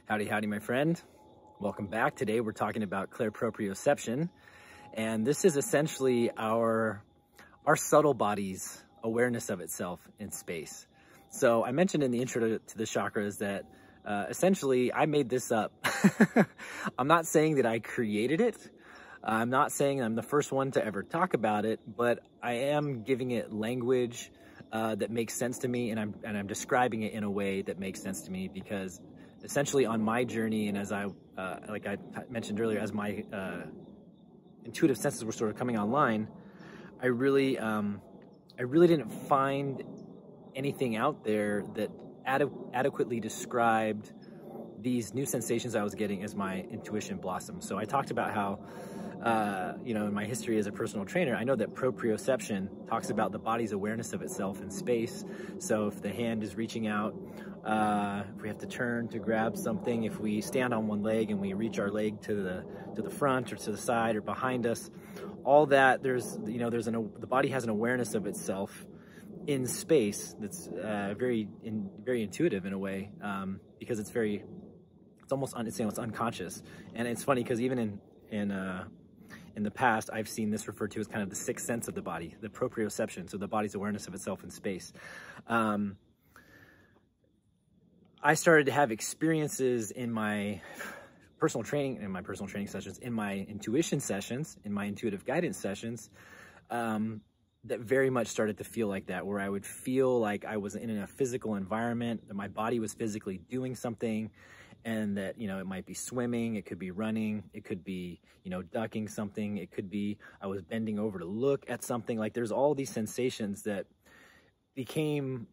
Howdy, howdy, my friend. Welcome back. Today we're talking about clairproprioception, and this is essentially our subtle body's awareness of itself in space. So I mentioned in the intro to the chakras that essentially I made this up. I'm not saying that I created it. I'm not saying I'm the first one to ever talk about it, but I am giving it language that makes sense to me, and I'm describing it in a way that makes sense to me because essentially on my journey, and as like I mentioned earlier, as my intuitive senses were sort of coming online, I really didn't find anything out there that adequately described these new sensations I was getting as my intuition blossomed. So I talked about how, in my history as a personal trainer, I know that proprioception talks about the body's awareness of itself in space. So if the hand is reaching out, if we have to turn to grab something, if we stand on one leg and we reach our leg to the front or to the side or behind us, all that, the body has an awareness of itself in space that's very intuitive in a way, because it's almost unconscious. And it's funny because even in the past, I've seen this referred to as kind of the sixth sense of the body, the proprioception, so the body's awareness of itself in space. I started to have experiences in my personal training, sessions, in my intuition sessions, in my intuitive guidance sessions, that very much started to feel like that, where I would feel like I was in a physical environment, that my body was physically doing something, and that, it might be swimming, it could be running, it could be, ducking something, it could be I was bending over to look at something. Like there's all these sensations that became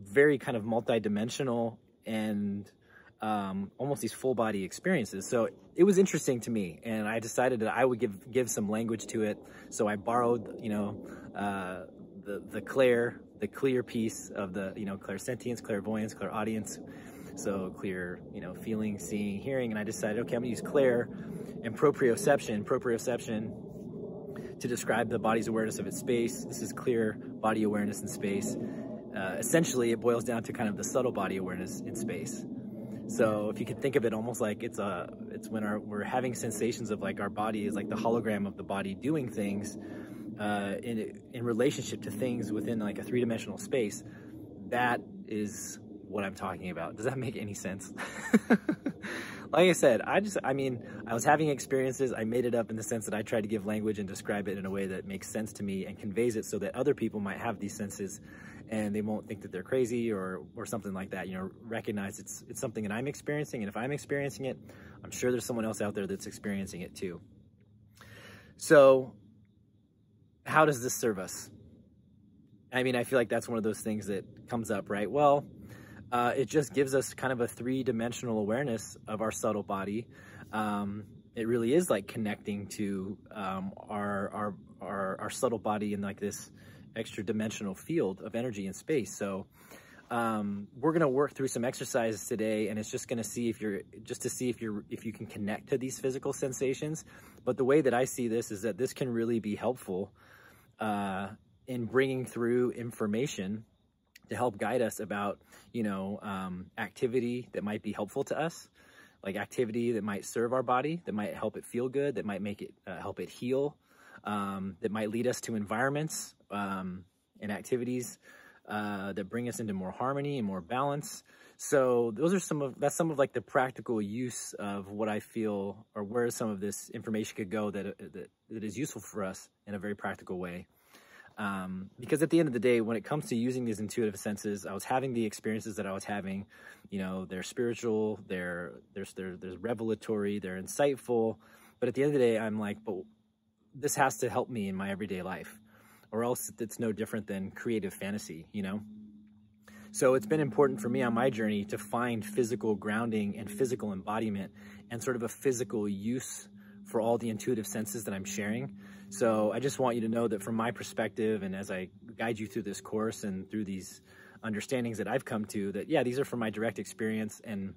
very kind of multidimensional and almost these full body experiences. So it was interesting to me, and I decided that I would give some language to it. So I borrowed, the clear piece of the, clairsentience, clairvoyance, clairaudience. So clear, feeling, seeing, hearing, and I decided, okay, I'm gonna use clair and proprioception to describe the body's awareness of its space. This is clear body awareness in space. Essentially, it boils down to kind of the subtle body awareness in space. So if you could think of it almost like it's when we're having sensations of like our body is like the hologram of the body doing things in relationship to things within like a three-dimensional space. That is what I'm talking about. Does that make any sense? Like I said, I was having experiences. I made it up in the sense that I tried to give language and describe it in a way that makes sense to me and conveys it so that other people might have these senses and they won't think that they're crazy or something like that. Recognize it's something that I'm experiencing, and if I'm experiencing it, I'm sure there's someone else out there that's experiencing it too. So how does this serve us? I feel like that's one of those things that comes up, right? Well, it just gives us kind of a three-dimensional awareness of our subtle body. It really is like connecting to our subtle body in like this extra dimensional field of energy and space. So we're gonna work through some exercises today, and it's just gonna see if you can connect to these physical sensations. But the way that I see this is that this can really be helpful in bringing through information to help guide us about, activity that might be helpful to us, like activity that might serve our body, that might help it feel good, that might make it, help it heal, that might lead us to environments and activities that bring us into more harmony and more balance. So that's some of like the practical use of what I feel, or where some of this information could go that is useful for us in a very practical way. Because at the end of the day, when it comes to using these intuitive senses, I was having the experiences that I was having, they're spiritual, they're revelatory, they're insightful. But at the end of the day, I'm like, but this has to help me in my everyday life, or else it's no different than creative fantasy, So it's been important for me on my journey to find physical grounding and physical embodiment and sort of a physical use for all the intuitive senses that I'm sharing. So I just want you to know that from my perspective, and as I guide you through this course and through these understandings that I've come to, that yeah, these are from my direct experience, and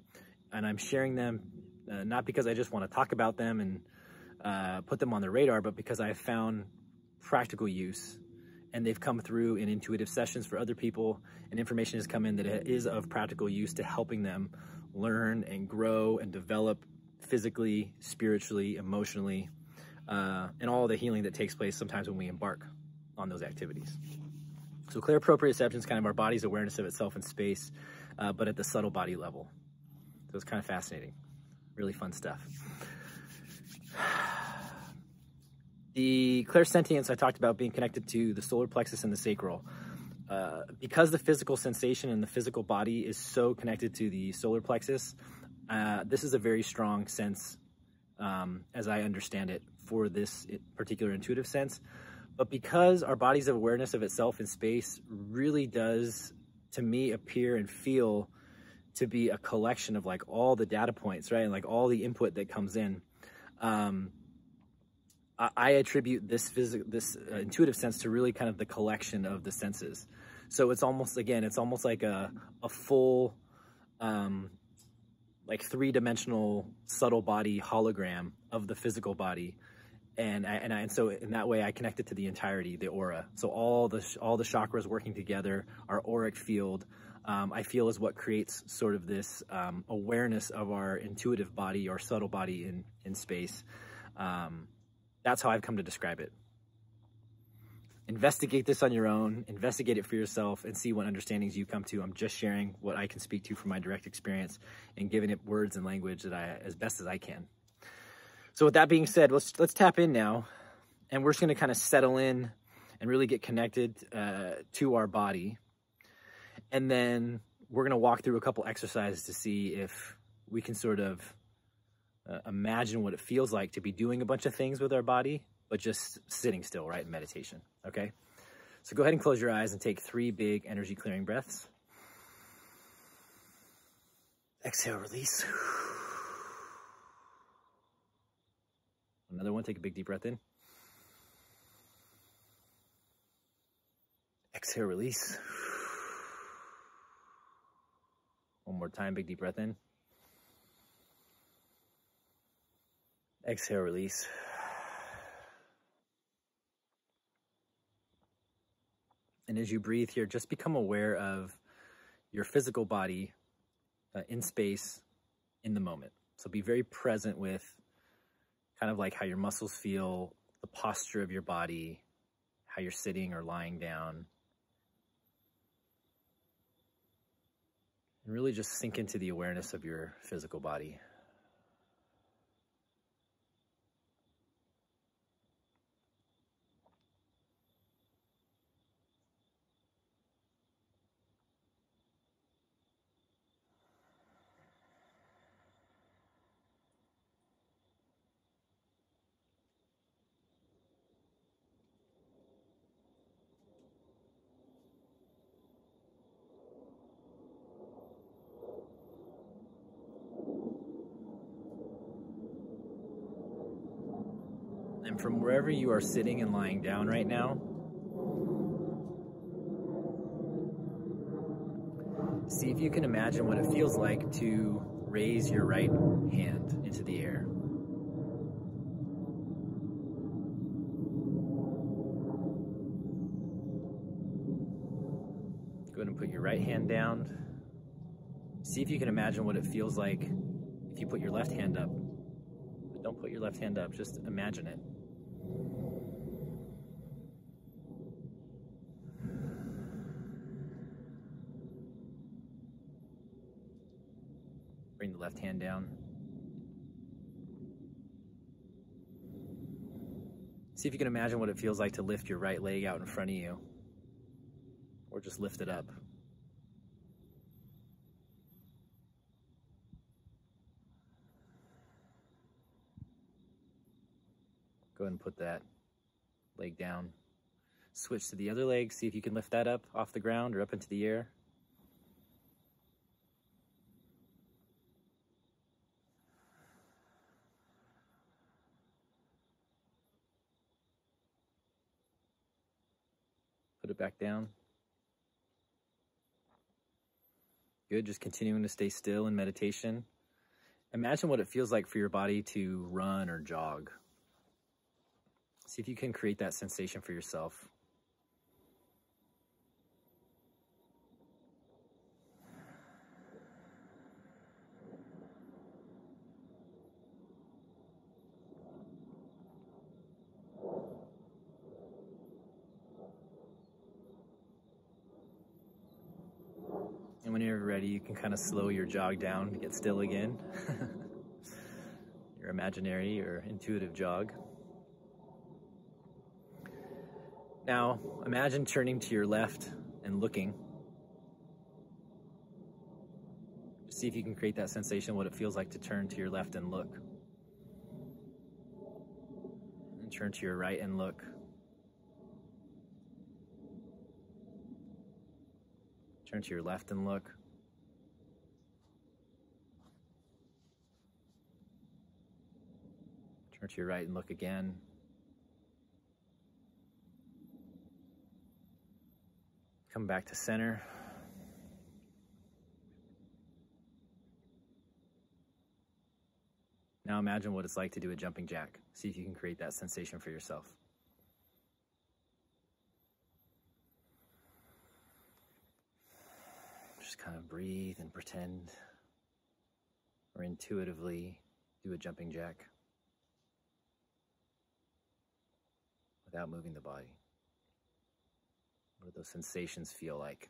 I'm sharing them not because I just want to talk about them and put them on the radar, but because I've found practical use, and they've come through in intuitive sessions for other people, and information has come in that is of practical use to helping them learn and grow and develop physically, spiritually, emotionally, and all the healing that takes place sometimes when we embark on those activities. So clairproprioception is kind of our body's awareness of itself in space, but at the subtle body level. So it's kind of fascinating, really fun stuff. The clairsentience I talked about being connected to the solar plexus and the sacral. Because the physical sensation and the physical body is so connected to the solar plexus, this is a very strong sense, as I understand it, for this particular intuitive sense. But because our body's awareness of itself in space really does, to me, appear and feel to be a collection of like all the data points, right? And like all the input that comes in. I attribute this intuitive sense to really kind of the collection of the senses. So it's almost, again, it's almost like a full, like three-dimensional subtle body hologram of the physical body. And so in that way I connect it to the entirety, the aura. So all the chakras working together, our auric field, I feel is what creates sort of this awareness of our intuitive body or subtle body in space. That's how I've come to describe it. Investigate this on your own, investigate it for yourself, and see what understandings you come to. I'm just sharing what I can speak to from my direct experience and giving it words and language that as best as I can. So with that being said, let's tap in now, and we're just gonna kind of settle in and really get connected to our body. And then we're gonna walk through a couple exercises to see if we can sort of imagine what it feels like to be doing a bunch of things with our body, but just sitting still, right, in meditation, okay? So go ahead and close your eyes and take 3 big energy clearing breaths. Exhale, release. Another one, take a big deep breath in. Exhale, release. One more time, big deep breath in. Exhale, release. And as you breathe here, just become aware of your physical body in space, in the moment. So be very present with kind of like how your muscles feel, the posture of your body, how you're sitting or lying down. And really just sink into the awareness of your physical body. And from wherever you are sitting and lying down right now, see if you can imagine what it feels like to raise your right hand into the air. Go ahead and put your right hand down. See if you can imagine what it feels like if you put your left hand up. But don't put your left hand up, just imagine it. Bring the left hand down. See if you can imagine what it feels like to lift your right leg out in front of you, or just lift it up. Go ahead and put that leg down. Switch to the other leg, see if you can lift that up off the ground or up into the air. Put it back down. Good, just continuing to stay still in meditation. Imagine what it feels like for your body to run or jog. See if you can create that sensation for yourself. you're ready, you can kind of slow your jog down to get still again. Your imaginary or intuitive jog. Now, imagine turning to your left and looking. See if you can create that sensation, what it feels like to turn to your left and look. And turn to your right and look. Turn to your left and look. Turn to your right and look again. Come back to center. Now imagine what it's like to do a jumping jack. See if you can create that sensation for yourself. Just kind of breathe and pretend or intuitively do a jumping jack without moving the body. What do those sensations feel like?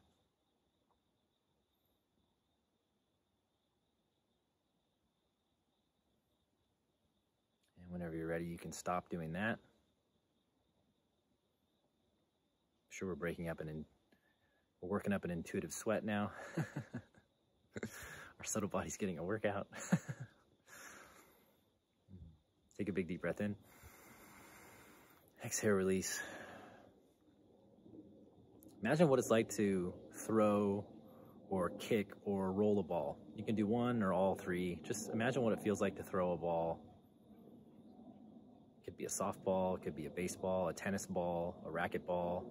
And whenever you're ready, you can stop doing that. I'm sure we're we're working up an intuitive sweat now. Our subtle body's getting a workout. Take a big deep breath in. Exhale, release. Imagine what it's like to throw or kick or roll a ball. You can do one or all three. Just imagine what it feels like to throw a ball. It could be a softball, it could be a baseball, a tennis ball, a racquetball,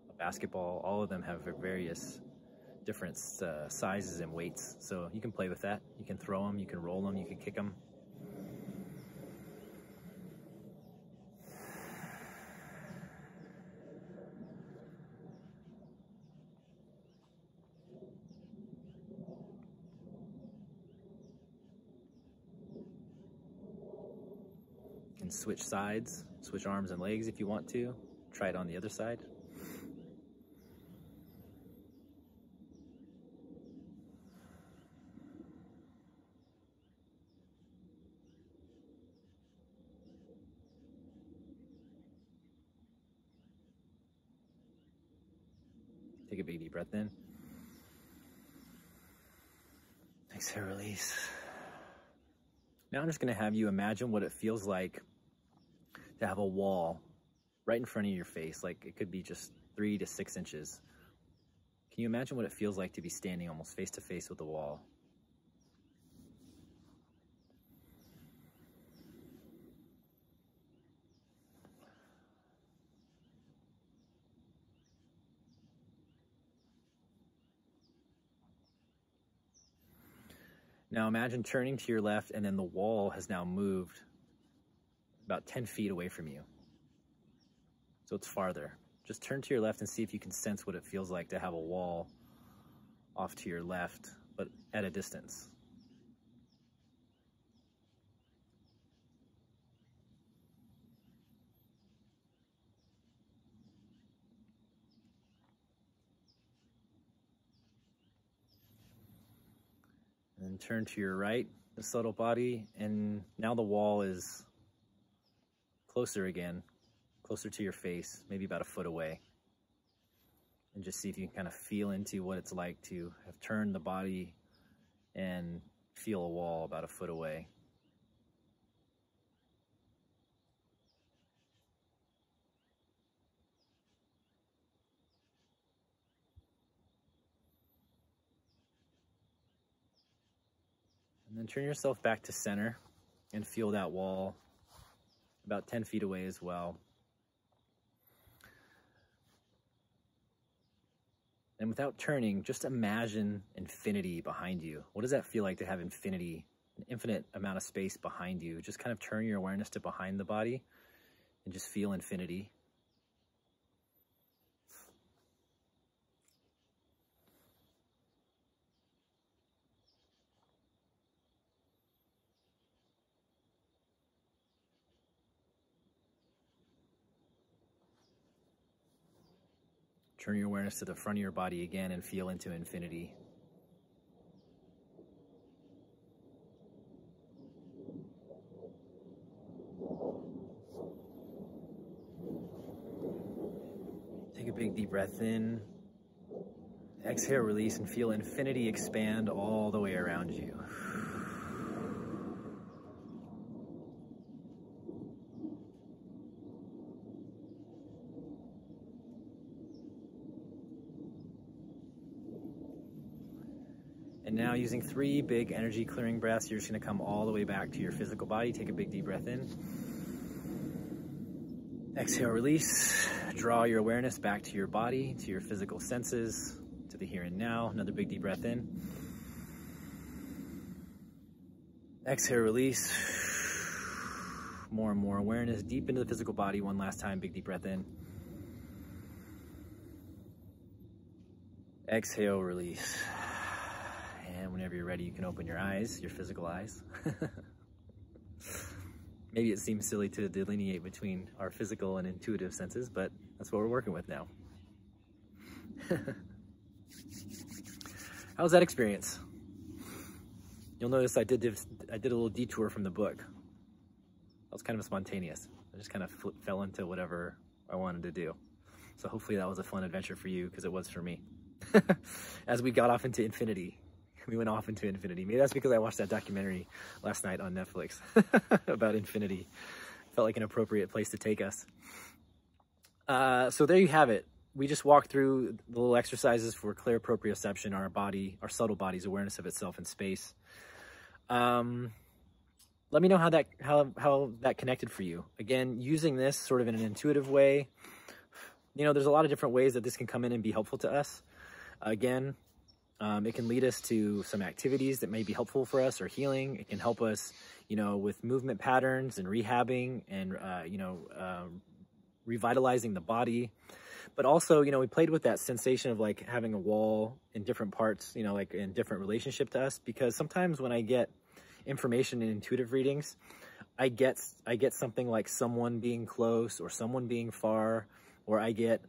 a basketball. All of them have various different sizes and weights. So you can play with that. You can throw them, you can roll them, you can kick them. And switch sides, switch arms and legs if you want to. Try it on the other side. Take a big deep breath in. Exhale, release. Now I'm just going to have you imagine what it feels like to have a wall right in front of your face. Like it could be just 3 to 6 inches. Can you imagine what it feels like to be standing almost face to face with the wall? Now imagine turning to your left and then the wall has now moved about 10 feet away from you. So it's farther. Just turn to your left and see if you can sense what it feels like to have a wall off to your left, but at a distance. And then turn to your right, the subtle body, and now the wall is closer again, closer to your face, maybe about a foot away. And just see if you can kind of feel into what it's like to have turned the body and feel a wall about a foot away. And then turn yourself back to center and feel that wall about 10 feet away as well. And without turning, just imagine infinity behind you. What does that feel like to have infinity, an infinite amount of space behind you? Just kind of turn your awareness to behind the body and just feel infinity. Turn your awareness to the front of your body again and feel into infinity. breath in. Exhale, release, and feel infinity expand all the way around you. And now, using 3 big energy clearing breaths, you're just going to come all the way back to your physical body. Take a big deep breath in. Exhale, release. Draw your awareness back to your body, to your physical senses, to the here and now. Another big deep breath in. Exhale, release. More and more awareness deep into the physical body. One last time, big deep breath in. Exhale, release. And whenever you're ready, you can open your eyes, your physical eyes. Maybe it seems silly to delineate between our physical and intuitive senses, but that's what we're working with now. How was that experience? You'll notice I did a little detour from the book. That was kind of spontaneous. I just kind of fell into whatever I wanted to do. So hopefully that was a fun adventure for you, because it was for me. As we got off into infinity. We went off into infinity. Maybe that's because I watched that documentary last night on Netflix about infinity. Felt like an appropriate place to take us. So there you have it. We just walked through the little exercises for clairproprioception, our subtle body's awareness of itself in space. Let me know how that connected for you. Again, using this sort of in an intuitive way. You know, there's a lot of different ways that this can come in and be helpful to us. Again, it can lead us to some activities that may be helpful for us or healing. It can help us, you know, with movement patterns and rehabbing and, revitalizing the body. But also, you know, we played with that sensation of like having a wall in different parts, you know, like in different relationship to us. Because sometimes when I get information in intuitive readings, I get something like someone being close or someone being far, or I get,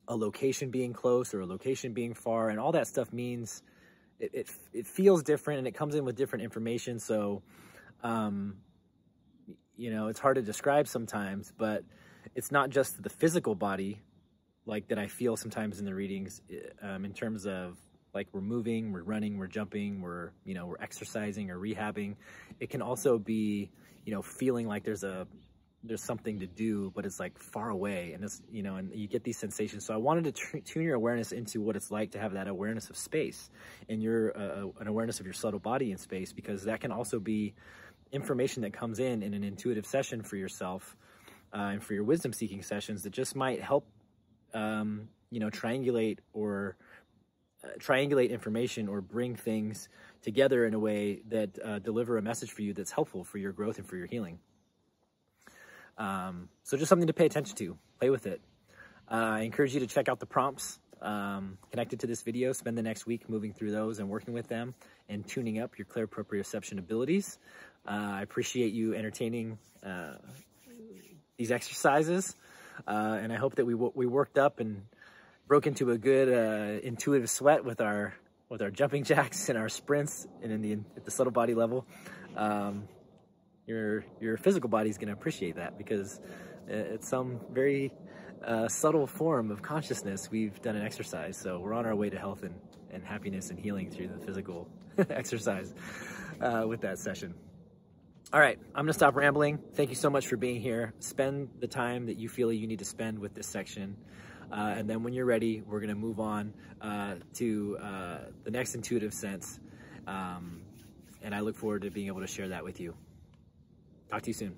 a location being close or a location being far, and all that stuff means it feels different and it comes in with different information. So, you know, it's hard to describe sometimes, but it's not just the physical body like that I feel sometimes in the readings, in terms of like we're moving, we're running, we're jumping, we're exercising or rehabbing. It can also be, you know, feeling like there's something to do, but it's like far away, and it's, you know, and you get these sensations. So I wanted to tune your awareness into what it's like to have that awareness of space and an awareness of your subtle body in space, because that can also be information that comes in an intuitive session for yourself, and for your wisdom seeking sessions that just might help, you know, triangulate information or bring things together in a way that deliver a message for you that's helpful for your growth and for your healing. So just something to pay attention to. Play with it. I encourage you to check out the prompts connected to this video. Spend the next week moving through those and working with them and tuning up your clairproprioception abilities. I appreciate you entertaining these exercises, and I hope that we worked up and broke into a good intuitive sweat with our jumping jacks and our sprints and at the subtle body level. Your physical body is going to appreciate that, because it's some very subtle form of consciousness. We've done an exercise, so we're on our way to health and happiness and healing through the physical exercise with that session. All right, I'm going to stop rambling. Thank you so much for being here. Spend the time that you feel you need to spend with this section. And then when you're ready, we're going to move on to the next intuitive sense. And I look forward to being able to share that with you. Talk to you soon.